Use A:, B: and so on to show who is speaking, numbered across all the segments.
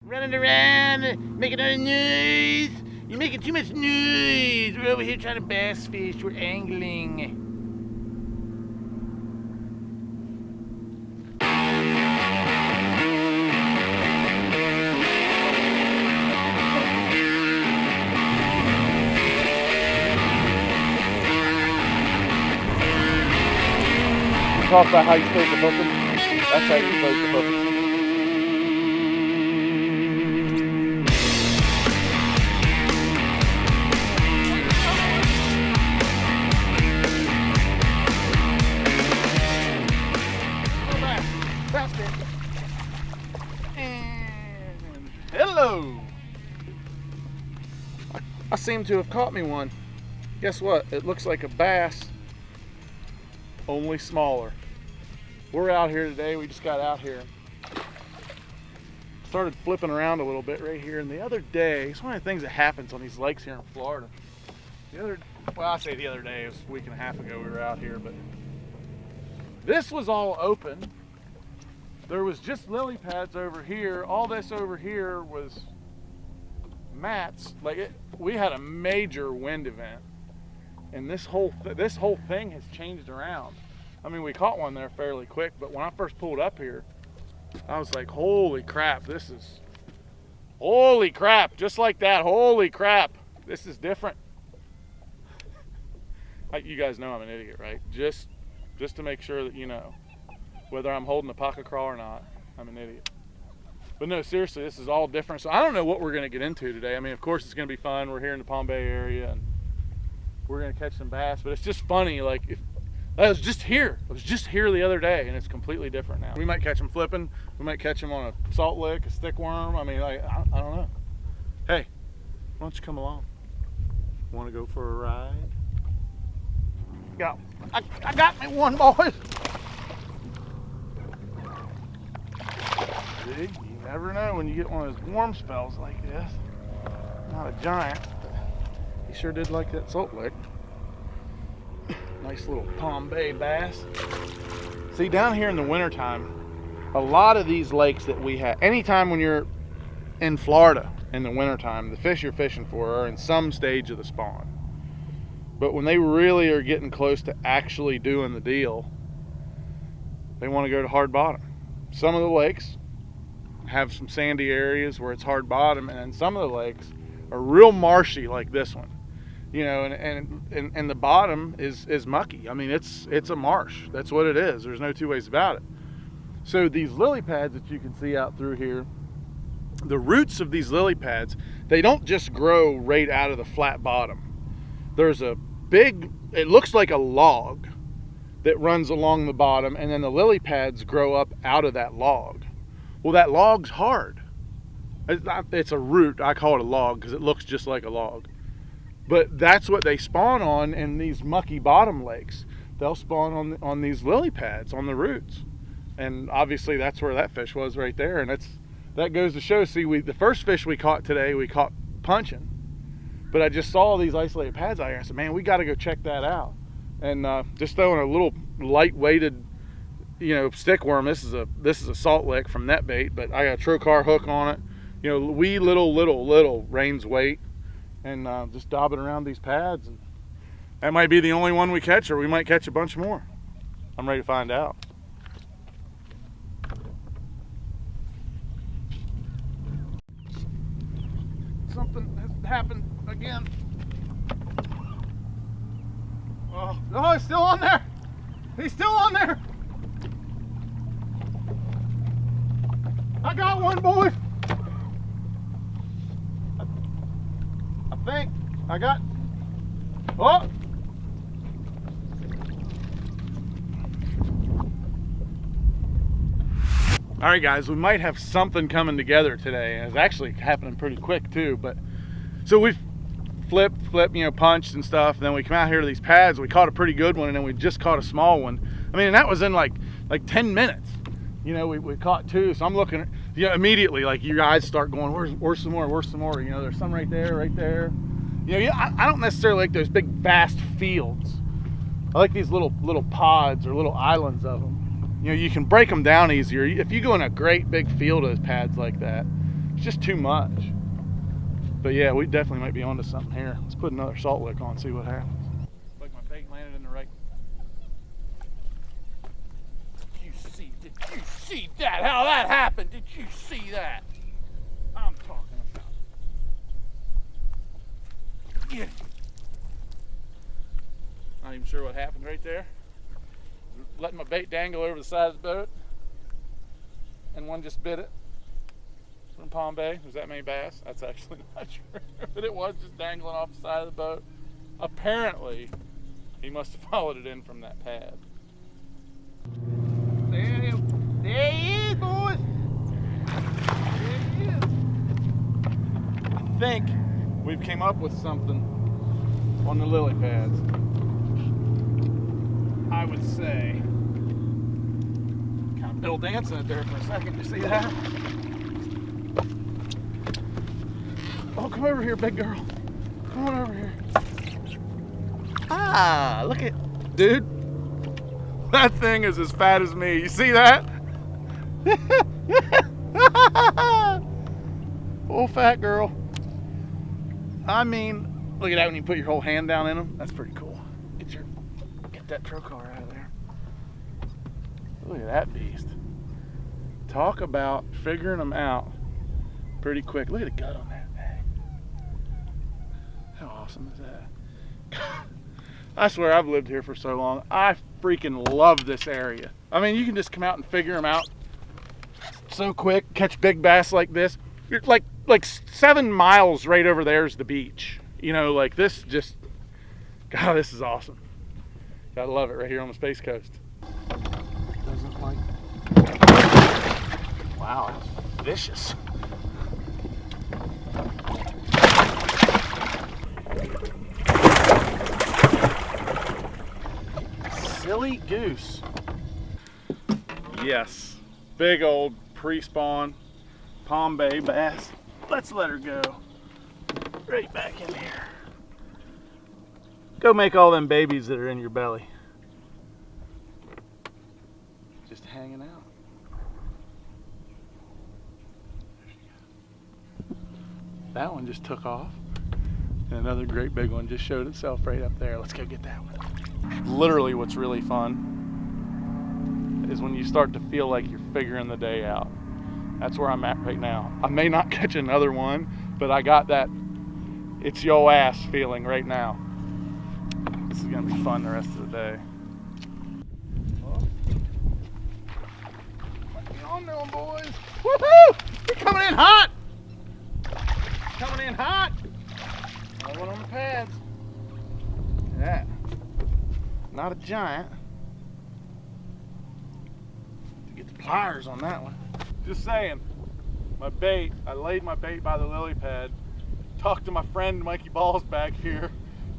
A: Running around, making a noise. You're making too much noise. We're over here trying to bass fish. We're angling. Talk about how you're supposed to hook them. That's how you're supposed to hook them. And hello! I seem to have caught me one. Guess what? It looks like a bass, only smaller. We're out here today. We just got out here. Started flipping around a little bit right here. And the other day, it's one of the things that happens on these lakes here in Florida. I say the other day, it was a week and a half ago we were out here, but this was all open. There was just lily pads over here. All this over here was mats. We had a major wind event, and this whole thing has changed around. I mean, we caught one there fairly quick, but when I first pulled up here, I was like, holy crap, holy crap, just like that, holy crap, this is different. You guys know I'm an idiot, right? Just to make sure that you know, whether I'm holding a pocket crawl or not, I'm an idiot. But no, seriously, this is all different. So I don't know what we're gonna get into today. I mean, of course it's gonna be fun. We're here in the Palm Bay area, and we're gonna catch some bass, but it's just funny, like, I was just here the other day, and it's completely different now. We might catch them flipping. We might catch them on a salt lick, a stick worm. I mean, I don't know. Hey, why don't you come along? Want to go for a ride? Yeah, I got me one, boys. See, you never know when you get one of those warm spells like this. Not a giant, but he sure did like that salt lick. Nice little Palm Bay bass. See, down here in the wintertime, a lot of these lakes that we have, anytime when you're in Florida in the wintertime, the fish you're fishing for are in some stage of the spawn. But when they really are getting close to actually doing the deal, they want to go to hard bottom. Some of the lakes have some sandy areas where it's hard bottom, and then some of the lakes are real marshy like this one. You know, and the bottom is mucky. I mean, it's a marsh. That's what it is. There's no two ways about it. So these lily pads that you can see out through here, the roots of these lily pads, they don't just grow right out of the flat bottom. There's a big, it looks like a log that runs along the bottom, and then the lily pads grow up out of that log. Well, that log's hard. It's a root. I call it a log because it looks just like a log. But that's what they spawn on in these mucky bottom lakes. They'll spawn on these lily pads, on the roots. And obviously that's where that fish was right there. And that goes to show, see, the first fish we caught today, we caught punching. But I just saw these isolated pads out here. I said, man, we got to go check that out. And just throwing a little light-weighted, stick worm. This is a salt lick from NetBait, but I got a trocar hook on it. Wee little Rain's weight. And just dobbing around these pads, and that might be the only one we catch, or we might catch a bunch more. I'm ready to find out. Something has happened again. Oh, he's still on there. He's still on there. I got one, boys. I think I got, oh! All right, guys, we might have something coming together today. It's actually happening pretty quick too, but so we've flipped, punched and stuff, and then we come out here to these pads. We caught a pretty good one, and then we just caught a small one. I mean, and that was in like 10 minutes. We caught two, so I'm looking at, immediately, like, your eyes start going, where's some more, there's some right there. I don't necessarily like those big vast fields. I like these little pods or little islands of them. You can break them down easier. If you go in a great big field of pads like that, It's just too much. But yeah, we definitely might be onto something here. Let's put another salt lick on, see what happens. Like my bait landed in the right. Did you see that? How that happened? Did you see that? I'm talking about. Yeah. Not even sure what happened right there. Letting my bait dangle over the side of the boat, and one just bit it. From Palm Bay. Was that many bass? That's actually not true, but it was just dangling off the side of the boat. Apparently, he must have followed it in from that pad. There he is, boys. There he is. I think we've came up with something on the lily pads. I would say, kind of Bill dancing it there for a second. You see that? Oh, come over here, big girl. Come on over here. Ah, look at, dude. That thing is as fat as me. You see that? Old fat girl. I mean, look at that when you put your whole hand down in them. That's pretty cool. Get that trocar out of there. Look at that beast. Talk about figuring them out pretty quick. Look at the gut on that thing. How awesome is that? I swear I've lived here for so long. I freaking love this area. I mean, you can just come out and figure them out so quick, catch big bass like this. You're like 7 miles right over there is the beach. You know, like this just, God, this is awesome. Gotta love it right here on the Space Coast. Doesn't like, wow, that's vicious. Silly goose. Yes, big old pre-spawn Palm Bay bass. Let's let her go. Right back in here. Go make all them babies that are in your belly. Just hanging out. That one just took off. And another great big one just showed itself right up there. Let's go get that one. Literally what's really fun is when you start to feel like you're figuring the day out. That's where I'm at right now. I may not catch another one, but I got that it's yo ass feeling right now. This is gonna be fun the rest of the day. Get on there, boys. Woohoo! You're coming in hot! Coming in hot! Another one on the pads. Look at that. Not a giant. To get the pliers on that one. Just saying, my bait, I laid my bait by the lily pad, talked to my friend Mikey Balls back here,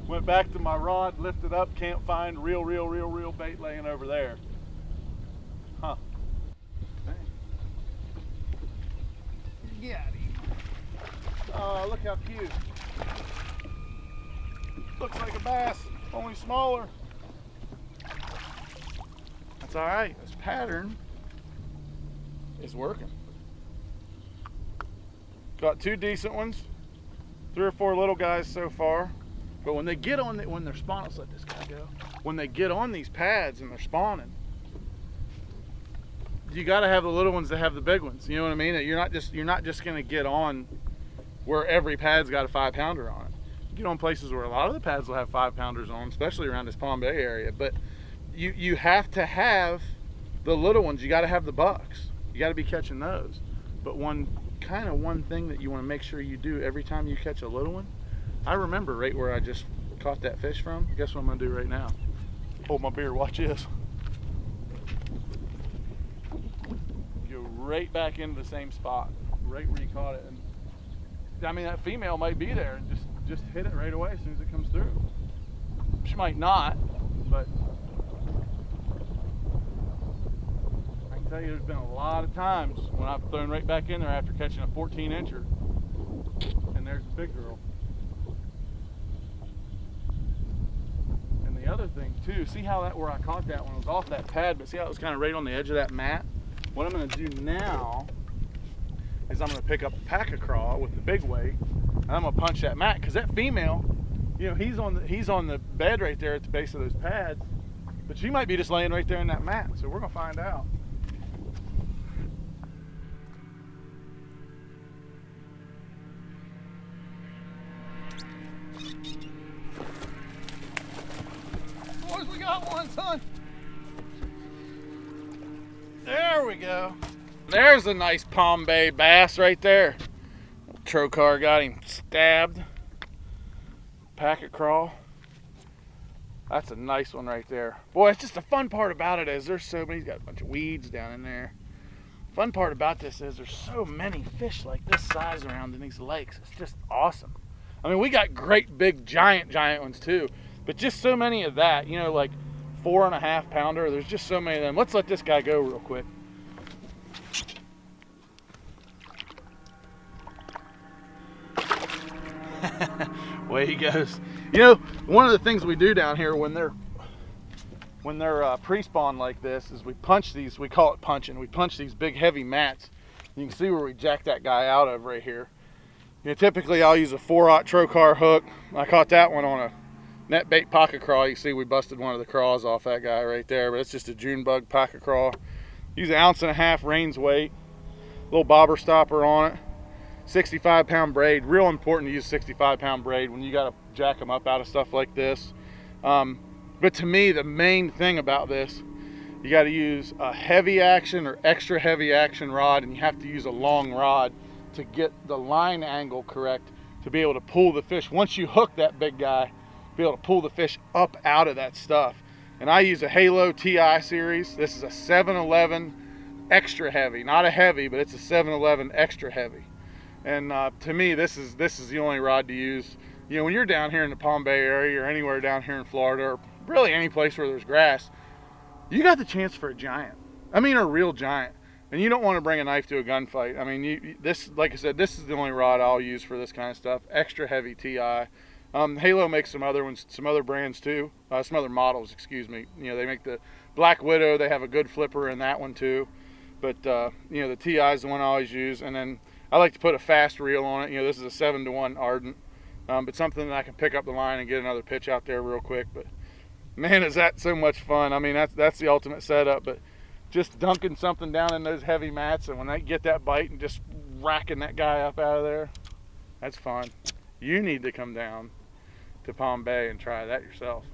A: went back to my rod, lifted up, can't find real bait laying over there. Huh. Dang. Get out of here. Oh, look how cute. Looks like a bass, only smaller. That's all right, this pattern is working. Got 2 decent ones, 3 or 4 little guys so far. But when they get on, when they're spawning, let's let this guy go. When they get on these pads and they're spawning, you got to have the little ones that have the big ones. You know what I mean? You're not just going to get on where every pad's got a 5-pounder on it. You get on places where a lot of the pads will have 5-pounders on them, especially around this Palm Bay area. But you have to have the little ones. You got to have the bucks. You got to be catching those. But one thing that you want to make sure you do every time you catch a little one, I remember right where I just caught that fish from. Guess what I'm going to do right now? Hold my beer, watch this. Go right back into the same spot, right where you caught it. And I mean, that female might be there and just hit it right away as soon as it comes through. She might not, but I can tell you there's been a lot of times when I've thrown right back in there after catching a 14-incher, and there's the big girl. And the other thing too, see how that where I caught that one was off that pad, but see how it was kind of right on the edge of that mat? What I'm going to do now is I'm gonna pick up a pack of craw with the big weight, and I'm gonna punch that mat, because that female, you know, he's on the bed right there at the base of those pads, but she might be just laying right there in that mat. So we're gonna find out. Boys, we got one, son. There we go. There's a nice Palm Bay bass right there. Trocar got him stabbed. Packet crawl. That's a nice one right there. Boy, it's just the fun part about it is there's so many. He's got a bunch of weeds down in there. Fun part about this is there's so many fish like this size around in these lakes. It's just awesome. I mean, we got great big giant ones too, but just so many of that, you know, like 4.5 pounder. There's just so many of them. Let's let this guy go real quick. Away he goes. You know, one of the things we do down here when they're pre-spawn like this is we punch these. We call it punching. We punch these big heavy mats. You can see where we jack that guy out of right here. You know, typically I'll use a 4/0 Trocar hook. I caught that one on a net bait pocket crawl. You see we busted one of the craws off that guy right there, but it's just a June bug pocket crawl. Use 1.5 ounce Rains weight, little bobber stopper on it. 65-pound braid. Real important to use 65-pound braid when you got to jack them up out of stuff like this. But to me, the main thing about this, you got to use a heavy action or extra heavy action rod, and you have to use a long rod to get the line angle correct to be able to pull the fish. Once you hook that big guy, be able to pull the fish up out of that stuff. And I use a Halo TI series. This is a 711 extra heavy, not a heavy, but it's a 711 extra heavy. And to me, this is the only rod to use. You know, when you're down here in the Palm Bay area or anywhere down here in Florida, or really any place where there's grass, you got the chance for a giant. I mean, a real giant. And you don't want to bring a knife to a gunfight. I mean, this, like I said, this is the only rod I'll use for this kind of stuff. Extra heavy TI. Halo makes some other ones, some other brands too, some other models, excuse me. You know, they make the Black Widow. They have a good flipper in that one too. But you know, the TI is the one I always use. And then I like to put a fast reel on it. You know, this is a 7-to-1 Ardent, but something that I can pick up the line and get another pitch out there real quick. But man, is that so much fun. I mean, that's the ultimate setup. But just dunking something down in those heavy mats, and when I get that bite and just racking that guy up out of there, that's fun. You need to come down to Palm Bay and try that yourself.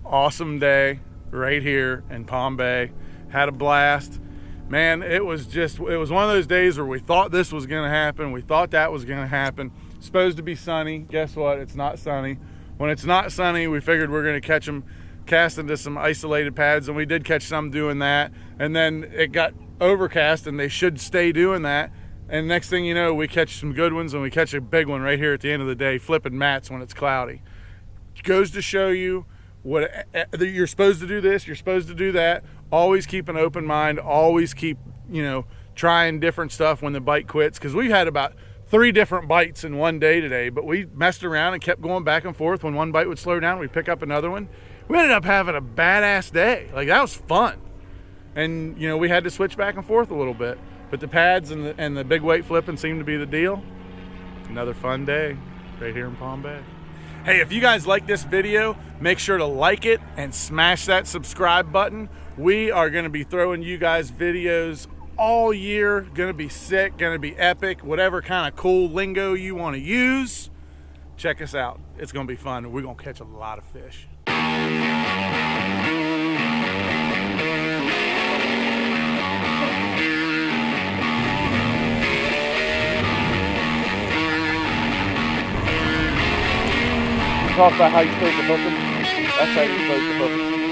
A: Awesome day right here in Palm Bay. Had a blast. Man, it was one of those days where we thought this was going to happen. We thought that was going to happen. It's supposed to be sunny. Guess what? It's not sunny. When it's not sunny, we figured we're going to catch them cast into some isolated pads, and we did catch some doing that. And then it got overcast, and they should stay doing that. And next thing you know, we catch some good ones, and we catch a big one right here at the end of the day, flipping mats when it's cloudy. It goes to show you what you're supposed to do. This, you're supposed to do that. Always keep an open mind. Always keep, you know, trying different stuff when the bite quits. Because we had about 3 different bites in one day today, but we messed around and kept going back and forth. When one bite would slow down, we'd pick up another one. We ended up having a badass day. Like, that was fun. And, you know, we had to switch back and forth a little bit. But the pads and the big weight flipping seemed to be the deal. Another fun day right here in Palm Bay. Hey, if you guys like this video, make sure to like it and smash that subscribe button. We are going to be throwing you guys videos all year. Going to be sick, going to be epic, whatever kind of cool lingo you want to use. Check us out. It's going to be fun. We're going to catch a lot of fish. Talk about how you're supposed to hook them. That's how you're supposed to hook them.